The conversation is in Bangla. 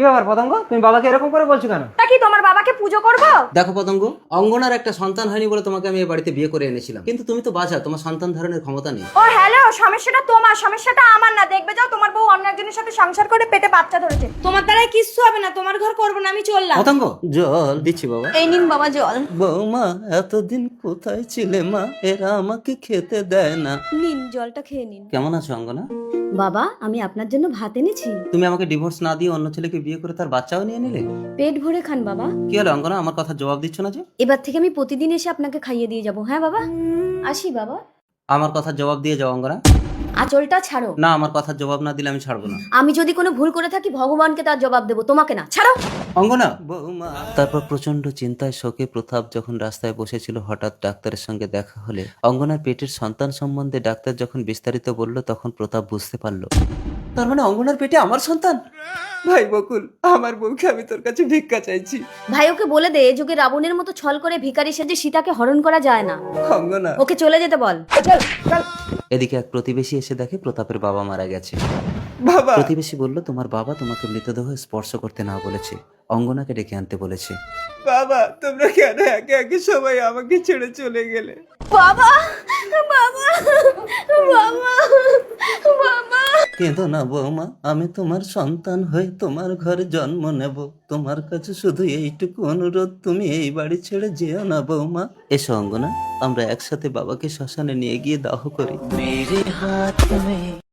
ব্যাপার পতঙ্গ, তুমি বাবাকে এরকম করে বলছো কেন? তা কি তোমার বাবাকে পুজো করব? দেখো পতঙ্গ, অঙ্গনার একটা সন্তান হয়নি বলে তোমাকে আমি এই বাড়িতে বিয়ে করে এনেছিলাম, কিন্তু তুমি তো বাঁচা, তোমার সন্তান ধারণের ক্ষমতা নেই। ও হ্যালো, সমস্যাটা তোমার, সমস্যাটা আমার না। দেখবে যাও তোমার বউ অন্য একজনের সাথে সংসার করে পেটে বাচ্চা ধরেছে। তোমার দ্বারাই কিচ্ছু হবে না, তোমার ঘর করবো না, আমি চললাম। পতঙ্গ, জল দিচ্ছি বাবা। এই নিন বাবা জল। বৌমা, এতদিন কোথায় ছিলে মা? এরা আমাকে খেতে দেয় না। নিন জলটা খেয়ে নিন। কেমন আছো অঙ্গনা? বাবা, আমি আপনার জন্য ভাত এনেছি। তুমি আমাকে ডিভোর্স না দিয়ে অন্য ছেলেকে বিয়ে করে তার বাচ্চাও নিয়ে নিলে? পেট ভরে খান বাবা। কি হলো অঙ্গনা, আমার কথা জবাব দিচ্ছ না যে? এবার থেকে আমি প্রতিদিন এসে আপনাকে খাইয়ে দিয়ে যাব। হ্যাঁ বাবা, আসি বাবা। আমার কথা জবাব দিয়ে যাও অঙ্গনা। আঁচলটা ছাড়ো। না, আমার কথা জবাব না দিলে আমি ছাড়বো না। আমি যদি কোনো ভুল করে থাকি ভগবানকে তার জবাব দেবো, তোমাকে না। ছাড়ো। অঙ্গনা, বৌমা। তারপর প্রচন্ড চিন্তায় শোকে প্রতাপ যখন রাস্তায় বসেছিল, হঠাৎ ডাক্তারের সঙ্গে দেখা হলে অঙ্গনার পেটের সন্তান সম্বন্ধে ডাক্তার যখন বিস্তারিত বলল, তখন প্রতাপ বুঝতে পারলো, তার মানে অঙ্গনার পেটে আমার সন্তান। ভাই বকুল, আমার বউকে আমি তোর কাছে ভিক্ষা চাইছি। ভাই ওকে বলে দে, এ যুগে রাবণের মতো ছল করে ভিখারি সেজে সীতাকে হরণ করা যায় না। অঙ্গনা। ওকে চলে যেতে বল। চল চল। এদিকে এক প্রতিবেশী এসে দেখে প্রতাপের বাবা মারা গেছে। বাবা, প্রতিবেশী বলল, তোমার বাবা তোমাকে মৃতদেহ স্পর্শ করতে না বলেছে, অঙ্গনাকে ডেকে আনতে বলেছে। বাবা, তোমরা কেন একে একে সবাই আমাকে ছেড়ে চলে গেলে? বাবা বাবা বাবা বাবা। কেঁদো না বৌমা, আমি তোমার সন্তান হয়ে তোমার ঘরে জন্ম নেব। তোমার কাছে শুধু এইটুকু অনুরোধ, তুমি এই বাড়ি ছেড়ে যেও না বৌমা। এসো অঙ্গনা, আমরা একসাথে বাবাকে শ্মশানে নিয়ে গিয়ে দাহ করি।